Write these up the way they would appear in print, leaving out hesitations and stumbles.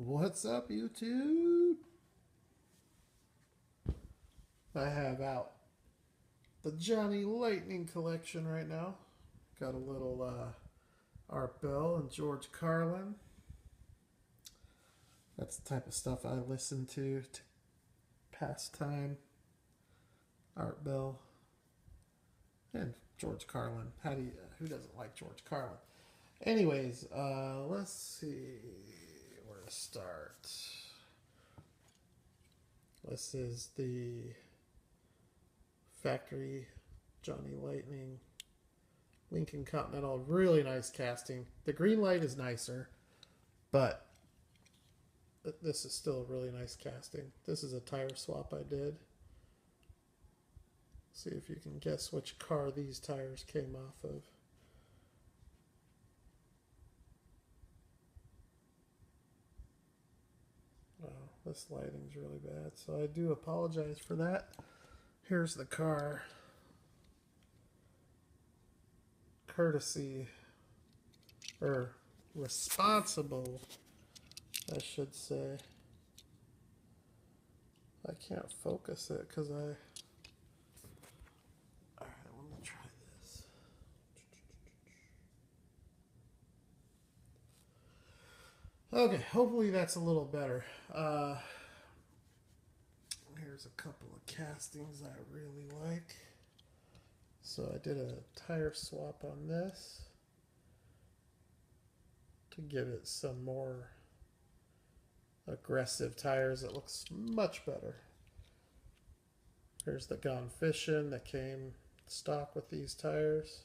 What's up, YouTube? I have out the Johnny Lightning collection right now. Got a little Art Bell and George Carlin. That's the type of stuff I listen to pass time. Art Bell and George Carlin. Who doesn't like George Carlin? Anyways, let's see where to start. This is the factory Johnny Lightning Lincoln Continental. Really nice casting. The green light is nicer, but this is still a really nice casting. This is a tire swap I did. See if you can guess which car these tires came off of. Oh, this lighting's really bad, so I do apologize for that. Here's the car. Courtesy, or responsible, I should say. I can't focus it because Alright, let me try this. Okay, hopefully that's a little better. Here's a couple of castings I really like. So I did a tire swap on this to give it some more aggressive tires. It looks much better. Here's the Gone Fishing that came stock with these tires.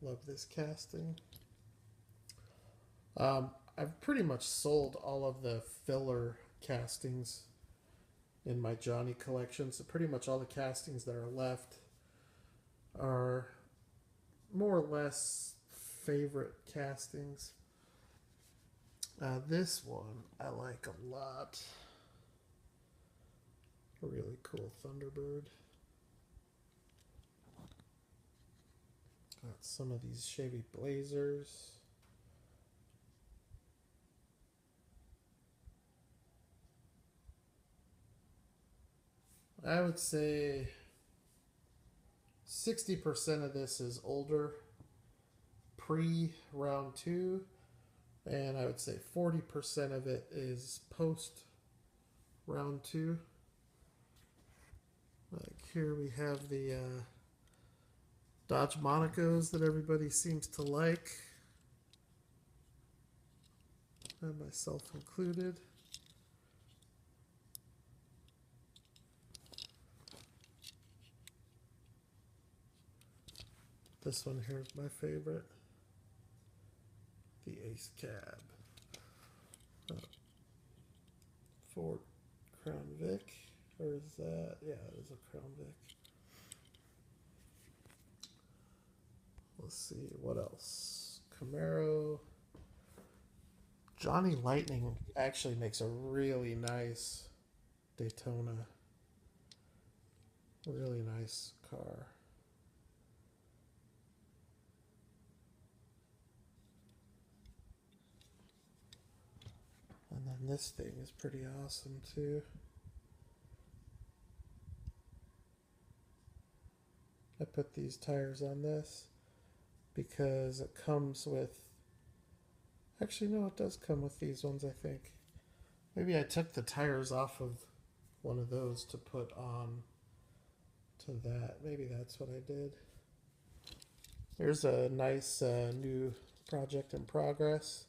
Love this casting. I've pretty much sold all of the filler castings in my Johnny collection, so pretty much all the castings that are left are more or less favorite castings. This one I like a lot. A really cool Thunderbird. Got some of these Chevy Blazers. I would say 60% of this is older, pre round 2, and I would say 40% of it is post round 2. Like here we have the Dodge Monacos that everybody seems to like, and myself included. This one here is my favorite. The Ace Cab. Ford Crown Vic. Or is that? Yeah, it is a Crown Vic. Let's see, what else? Camaro. Johnny Lightning actually makes a really nice Daytona. Really nice car. And then this thing is pretty awesome too. I put these tires on this because it comes with, actually no, it does come with these ones, I think. Maybe I took the tires off of one of those to put on to that. Maybe that's what I did. Here's a nice new project in progress.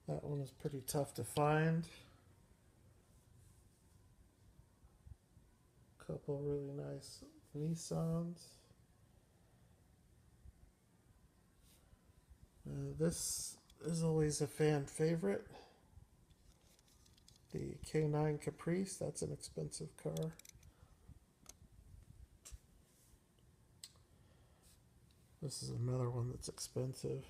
That one is pretty tough to find. Couple really nice Nissans. This is always a fan favorite. The K9 Caprice, that's an expensive car. This is another one that's expensive.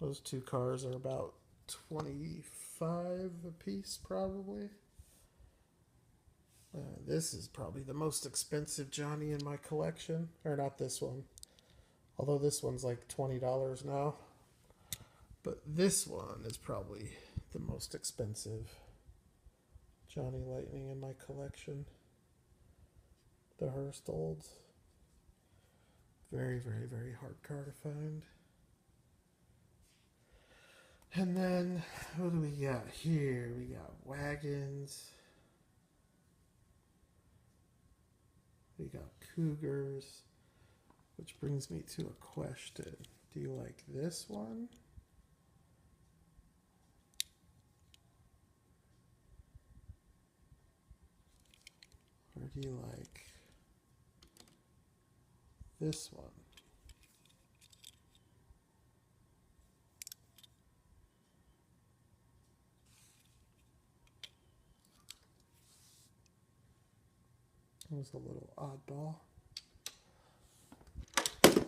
Those two cars are about 25 a piece, probably. This is probably the most expensive Johnny in my collection. Or not this one. Although this one's like $20 now. But this one is probably the most expensive Johnny Lightning in my collection. The Hearst Olds. Very, very, very hard car to find. And then, what do we got here? We got wagons. We got Cougars. Which brings me to a question. Do you like this one? Or do you like this one? It was a little oddball.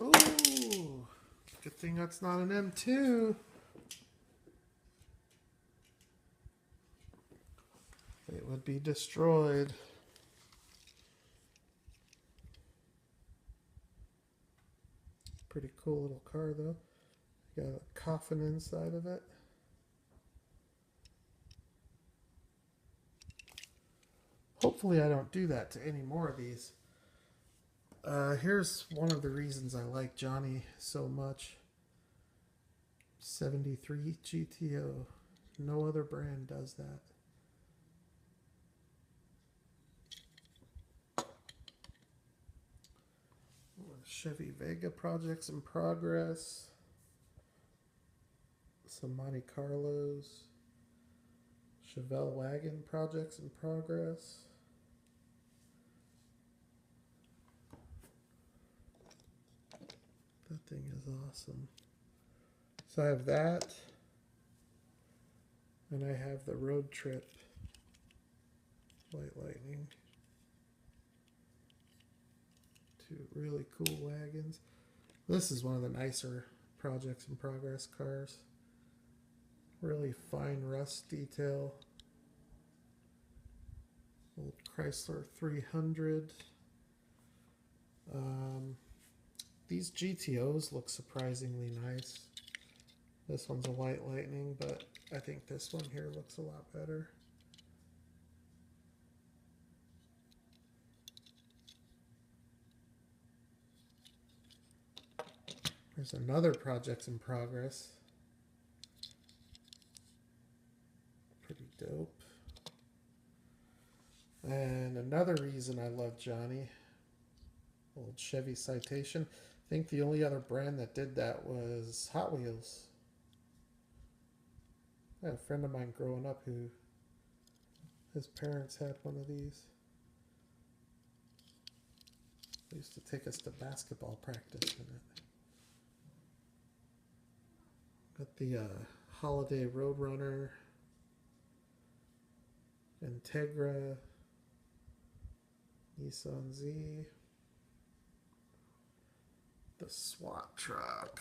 Ooh, good thing that's not an M2. It would be destroyed. Pretty cool little car though. Got a coffin inside of it. Hopefully I don't do that to any more of these. Here's one of the reasons I like Johnny so much. 73 GTO. No other brand does that. Chevy Vega projects in progress. Some Monte Carlos. Chevelle wagon projects in progress. That thing is awesome. So I have that. And I have the Road Trip White Lightning. Two really cool wagons. This is one of the nicer projects in progress cars. Really fine rust detail. Old Chrysler 300. These GTOs look surprisingly nice. This one's a White Lightning, but I think this one here looks a lot better. There's another project in progress. Pretty dope. And another reason I love Johnny, old Chevy Citation. I think the only other brand that did that was Hot Wheels. I had a friend of mine growing up who his parents had one of these. They used to take us to basketball practice in it. Got the Holiday Roadrunner, Integra, Nissan Z, the SWAT truck.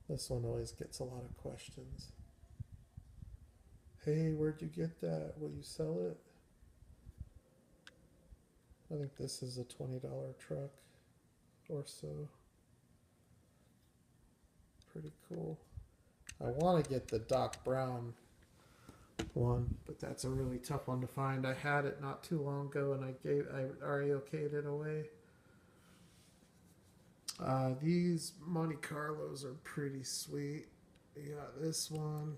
This one always gets a lot of questions. Hey, where'd you get that? Will you sell it? I think this is a $20 truck or so. Pretty cool. I want to get the Doc Brown one, but that's a really tough one to find. I had it not too long ago and I already okayed it away. These Monte Carlos are pretty sweet. You got this one.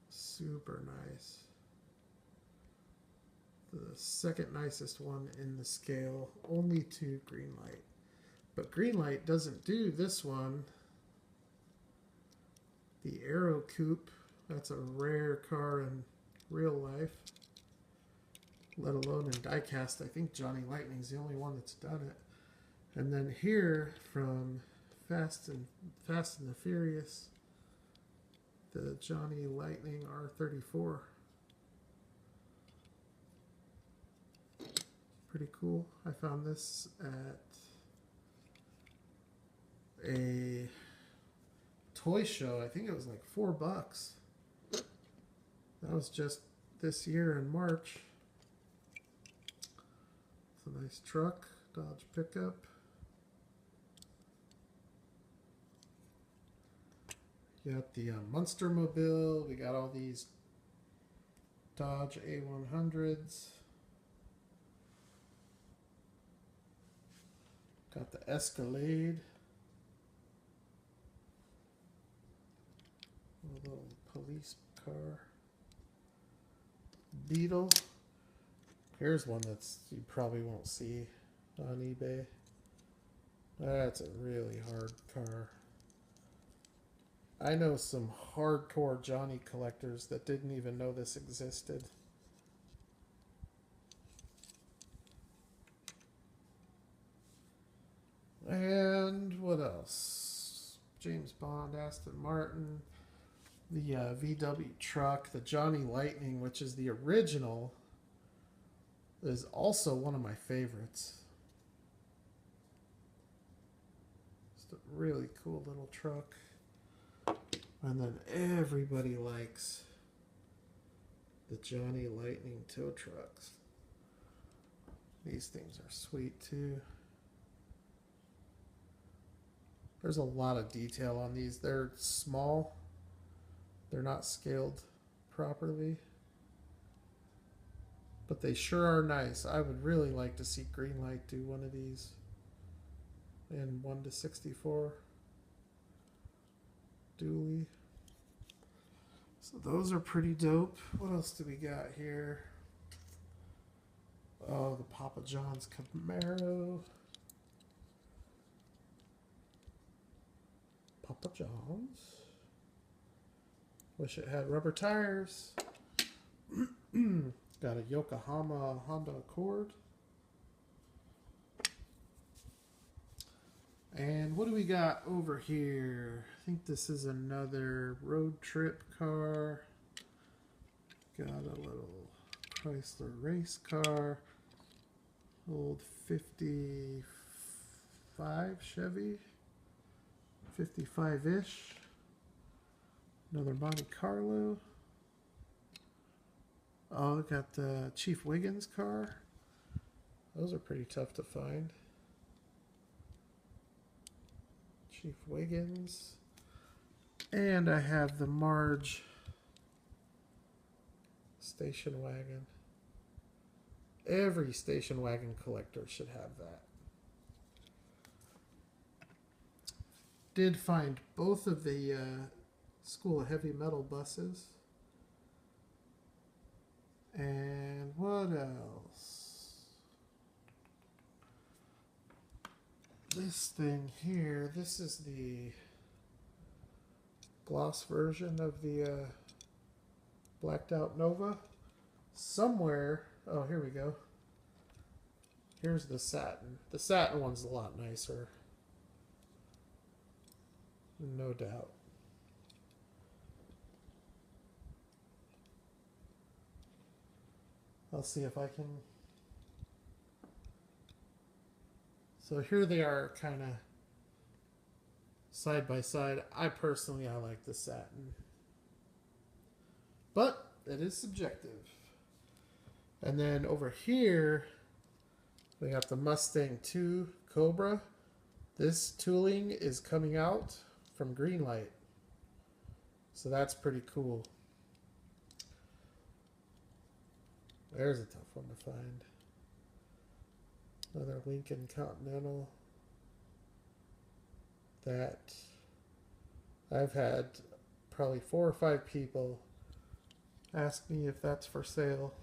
Super nice. The second nicest one in the scale, only to Greenlight. But Greenlight doesn't do this one. The Aero Coupe, that's a rare car in real life, let alone in diecast. I think Johnny Lightning's the only one that's done it. And then here from Fast and the Furious, the Johnny Lightning R34. Pretty cool. I found this at a toy show. I think it was like $4. That was just this year in March. It's a nice truck. Dodge pickup. You got the Munster Mobile. We got all these Dodge A100s. Got the Escalade. A little police car. Beetle. Here's one that's you probably won't see on eBay. That's a really hard car. I know some hardcore Johnny collectors that didn't even know this existed. And what else? James Bond, Aston Martin, the VW truck, the Johnny Lightning, which is the original, is also one of my favorites. Just a really cool little truck. And then everybody likes the Johnny Lightning tow trucks. These things are sweet too. There's a lot of detail on these. They're small. They're not scaled properly. But they sure are nice. I would really like to see Greenlight do one of these in 1:64 dually. So those are pretty dope. What else do we got here? Oh, the Papa John's Camaro. Papa John's. Wish it had rubber tires. Got a Yokohama Honda Accord. And what do we got over here? I think this is another road trip car. Got a little Chrysler race car. Old 55 Chevy. 55-ish. Another Monte Carlo. Oh, got the Chief Wiggins car. Those are pretty tough to find. Chief Wiggins. And I have the Marge station wagon. Every station wagon collector should have that. Did find both of the School of Heavy Metal buses. And what else? This thing here, this is the gloss version of the blacked out Nova. Somewhere, oh, here we go. Here's the satin. The satin one's a lot nicer. No doubt. I'll see if I can. So here they are, kind of side by side. I like the satin, but it is subjective. And then over here, we got the Mustang 2 Cobra. This tooling is coming out from Greenlight, so that's pretty cool. There's a tough one to find. Another Lincoln Continental that I've had probably 4 or 5 people ask me if that's for sale.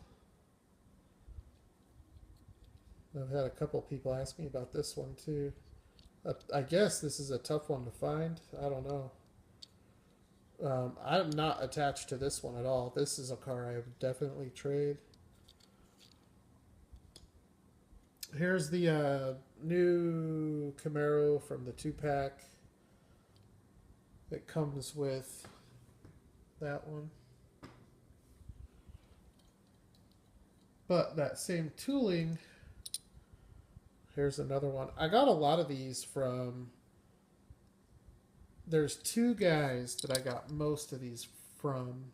I've had a couple people ask me about this one too. I guess this is a tough one to find. I don't know. I'm not attached to this one at all. This is a car I would definitely trade. Here's the new Camaro from the 2-pack. It comes with that one. But that same tooling, here's another one. I got a lot of these from, there's 2 guys that I got most of these from,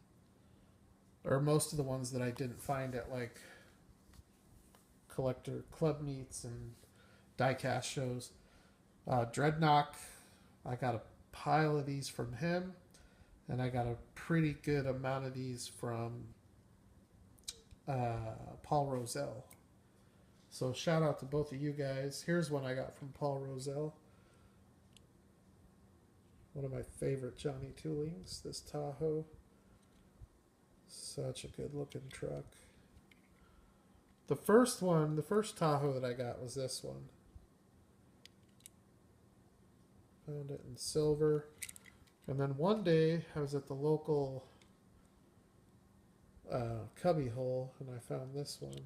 or most of the ones that I didn't find at like collector club meets and diecast shows. Dreadnought, I got a pile of these from him, and I got a pretty good amount of these from Paul Rosell. So shout out to both of you guys. Here's one I got from Paul Rosell. One of my favorite Johnny Toolings, this Tahoe. Such a good looking truck. The first Tahoe that I got was this one. Found it in silver. And then one day I was at the local cubby hole and I found this one.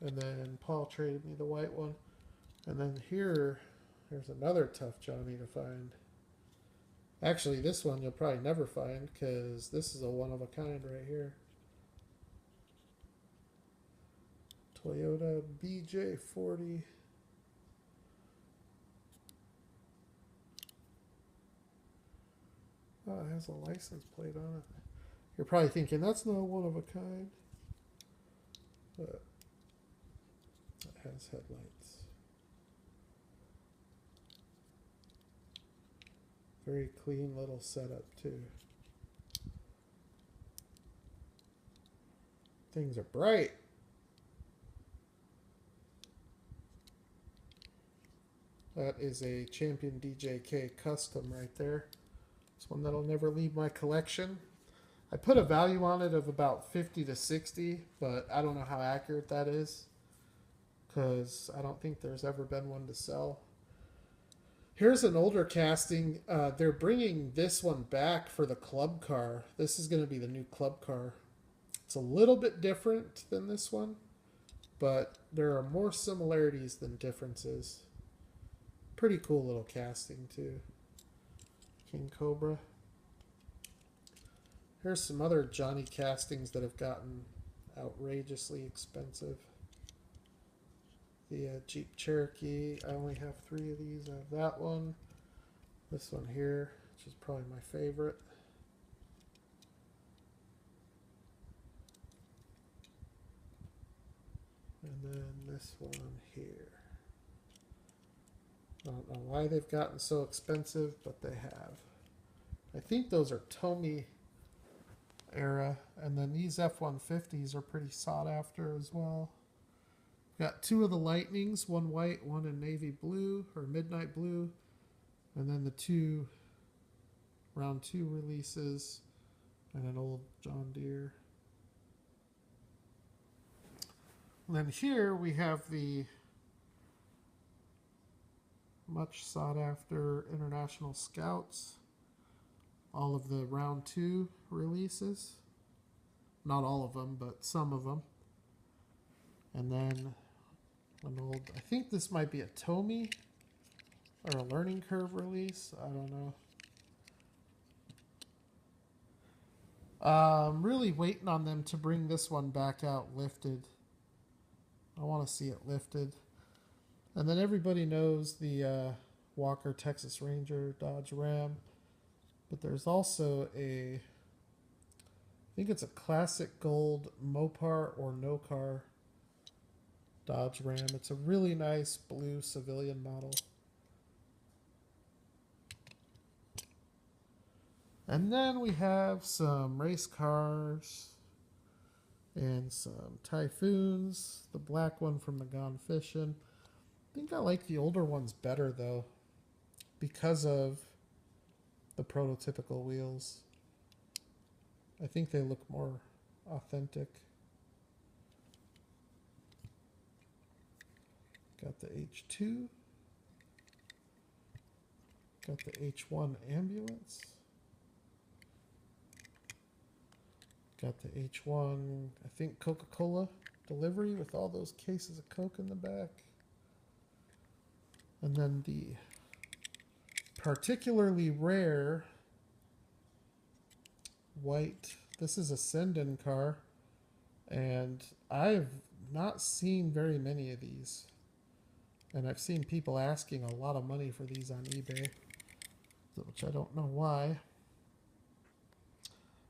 And then Paul traded me the white one. And then here's another tough Johnny to find. Actually, this one you'll probably never find because this is a one-of-a-kind right here. Toyota BJ40. Oh, it has a license plate on it. You're probably thinking, that's not one-of-a-kind. But it has headlights. Very clean little setup too. Things are bright. That is a Champion DJK custom right there. It's one that'll never leave my collection. I put a value on it of about 50 to 60, but I don't know how accurate that is because I don't think there's ever been one to sell. Here's an older casting. They're bringing this one back for the club car. This is going to be the new club car. It's a little bit different than this one, but there are more similarities than differences. Pretty cool little casting too. King Cobra. Here's some other Johnny castings that have gotten outrageously expensive. The Jeep Cherokee, I only have 3 of these. I have that one, this one here, which is probably my favorite. And then this one here. I don't know why they've gotten so expensive, but they have. I think those are Tomy era. And then these F-150s are pretty sought after as well. Got 2 of the Lightnings, one white, one in navy blue or midnight blue. And then the 2 round 2 releases and an old John Deere. And then here we have the much sought after International Scouts. All of the round 2 releases. Not all of them, but some of them. And then an old, I think this might be a Tomy or a Learning Curve release. I don't know. I'm really waiting on them to bring this one back out lifted. I want to see it lifted. And then everybody knows the Walker Texas Ranger Dodge Ram. But there's also I think it's a classic gold Mopar or No-Car Dodge Ram. It's a really nice blue civilian model. And then we have some race cars and some Typhoons. The black one from the Gone Fishing. I think I like the older ones better though because of the prototypical wheels. I think they look more authentic. Got the H2. Got the H1 ambulance. Got the H1, I think Coca-Cola delivery with all those cases of Coke in the back. And then the particularly rare white, this is a Sendon car, and I've not seen very many of these. And I've seen people asking a lot of money for these on eBay, which I don't know why.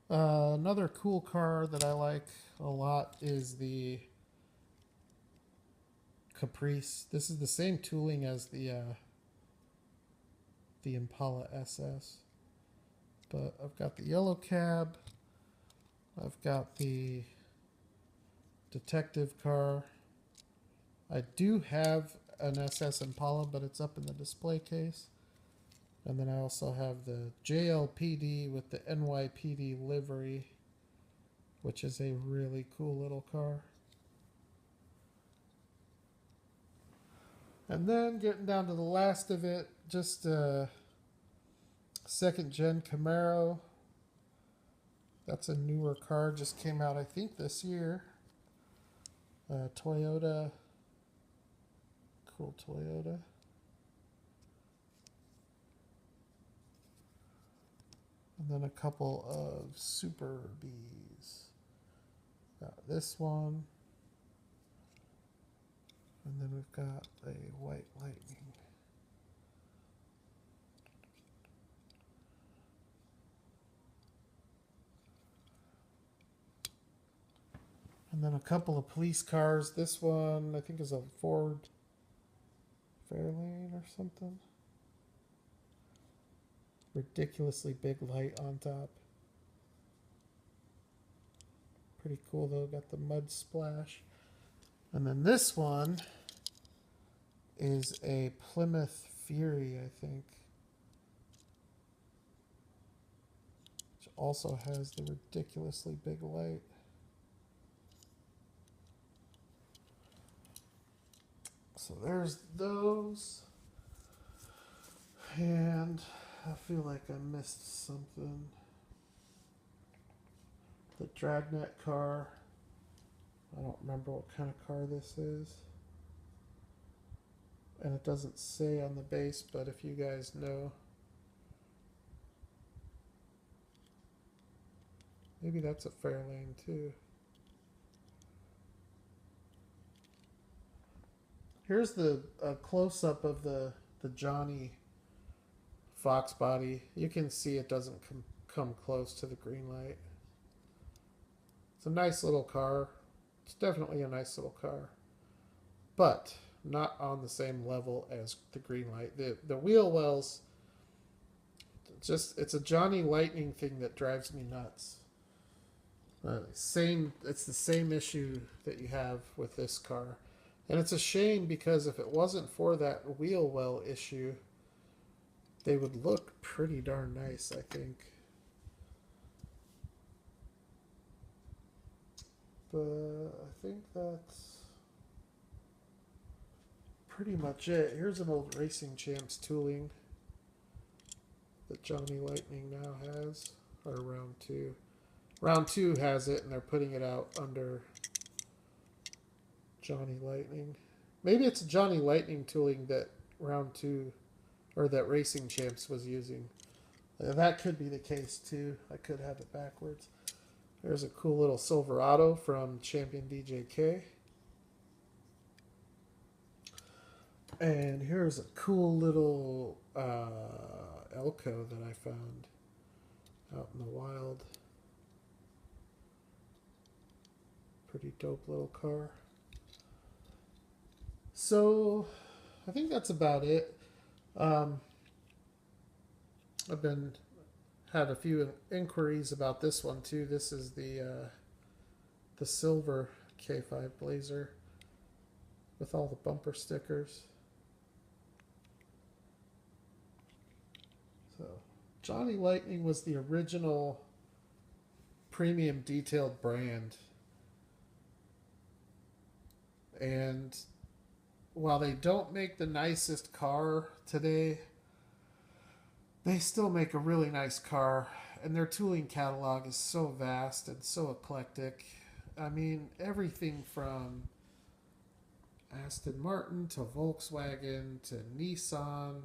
Another cool car that I like a lot is the Caprice. This is the same tooling as the Impala SS. But I've got the yellow cab. I've got the detective car. I do have an SS Impala, but it's up in the display case. And then I also have the JLPD with the NYPD livery, which is a really cool little car. And then getting down to the last of it, just a second gen Camaro. That's a newer car, just came out I think this year. Toyota, cool Toyota. And then a couple of Super Bs. Got this one. And then we've got a White Lightning. And then a couple of police cars. This one, I think, is a Ford Fairlane or something. Ridiculously big light on top. Pretty cool though, got the mud splash. And then this one is a Plymouth Fury, I think. Which also has the ridiculously big light. So there's those. And I feel like I missed something. The Dragnet car. I don't remember what kind of car this is. And it doesn't say on the base, but if you guys know. Maybe that's a Fairlane too. Here's the close-up of the Johnny Fox body. You can see it doesn't come close to the green light. It's a nice little car. It's definitely a nice little car. But not on the same level as the green light. The wheel wells, it's a Johnny Lightning thing that drives me nuts. It's the same issue that you have with this car. And it's a shame because if it wasn't for that wheel well issue, they would look pretty darn nice, I think. But I think that's pretty much it. Here's an old Racing Champs tooling that Johnny Lightning now has, or round 2. Round 2 has it, and they're putting it out under Johnny Lightning. Maybe it's Johnny Lightning tooling that round 2 or that Racing Champs was using. That could be the case too. I could have it backwards. There's a cool little Silverado from Champion DJK. And here's a cool little Elko that I found out in the wild. Pretty dope little car. So I think that's about it. I've had a few inquiries about this one too. This is the silver K5 Blazer with all the bumper stickers. So Johnny Lightning was the original premium detailed brand. And while they don't make the nicest car today, they still make a really nice car. And their tooling catalog is so vast and so eclectic. I mean, everything from Aston Martin to Volkswagen to Nissan.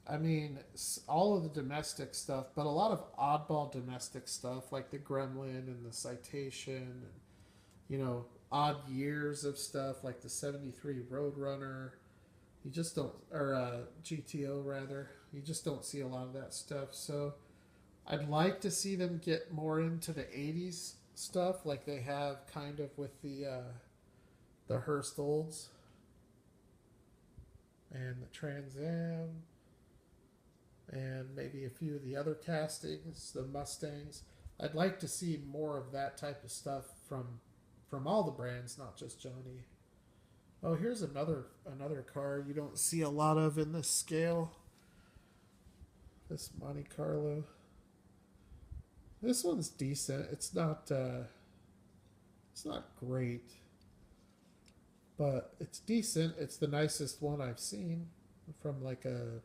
I mean, all of the domestic stuff, but a lot of oddball domestic stuff like the Gremlin and the Citation and, you know, odd years of stuff like the 73 Roadrunner. You just don't, or GTO rather. You just don't see a lot of that stuff. So I'd like to see them get more into the 80s stuff like they have kind of with the the Hurst Olds and the Trans Am and maybe a few of the other castings, the Mustangs. I'd like to see more of that type of stuff from all the brands, not just Johnny. Oh, here's another car you don't see a lot of in this scale. This Monte Carlo. This one's decent. It's not great, but it's decent. It's the nicest one I've seen from like a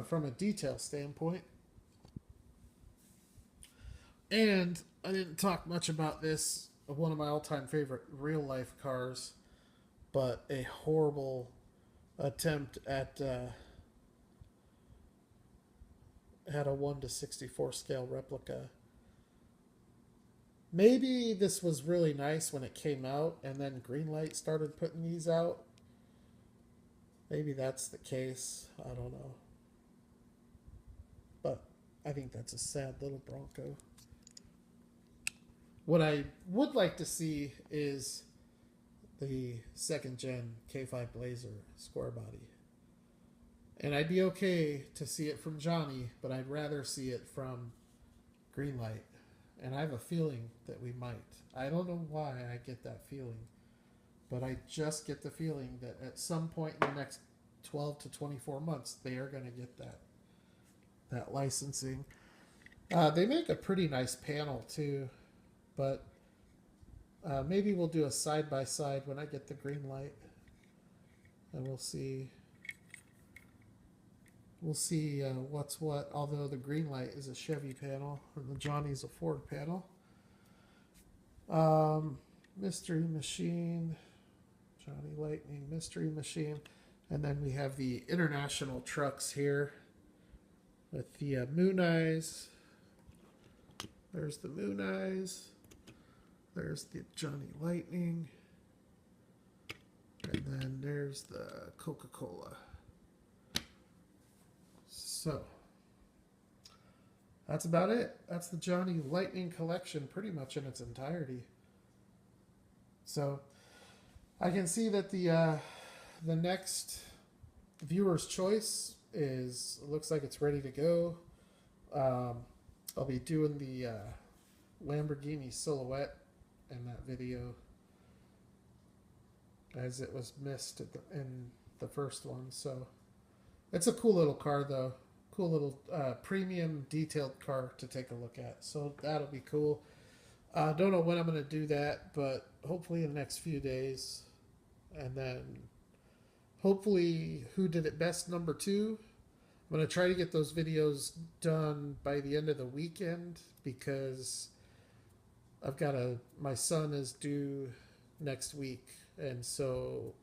from a detail standpoint. And I didn't talk much about this, one of my all-time favorite real-life cars, but a horrible attempt at a 1:64 scale replica. Maybe this was really nice when it came out, and then Greenlight started putting these out. Maybe that's the case. I don't know. But I think that's a sad little Bronco. What I would like to see is the second gen K5 Blazer square body. And I'd be okay to see it from Johnny, but I'd rather see it from Greenlight. And I have a feeling that we might. I don't know why I get that feeling, but I just get the feeling that at some point in the next 12 to 24 months, they are going to get that licensing. They make a pretty nice panel too, but maybe we'll do a side-by-side when I get the Greenlight, and we'll see what's what, although the Greenlight is a Chevy panel and the Johnny's a Ford panel. Mystery Machine, Johnny Lightning, Mystery Machine. And then we have the International trucks here with the Moon Eyes. There's the Moon Eyes. There's the Johnny Lightning. And then there's the Coca-Cola. So that's about it. That's the Johnny Lightning collection pretty much in its entirety. So I can see that the next viewer's choice looks like it's ready to go. I'll be doing the Lamborghini Silhouette in that video, as it was missed in the first one. So it's a cool little car though. Cool little premium detailed car to take a look at. So that'll be cool. Don't know when I'm going to do that, but hopefully in the next few days. And then hopefully Who Did It Best #2. I'm going to try to get those videos done by the end of the weekend, because my son is due next week. And so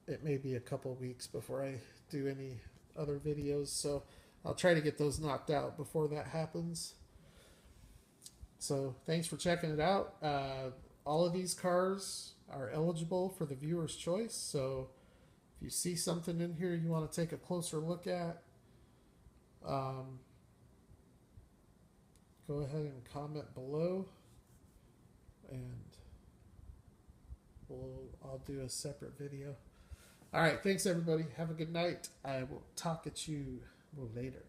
it may be a couple weeks before I do any other videos. So I'll try to get those knocked out before that happens. So thanks for checking it out. All of these cars are eligible for the viewer's choice. So if you see something in here you want to take a closer look at, go ahead and comment below, and I'll do a separate video. All right, thanks everybody. Have a good night. I will talk at you later.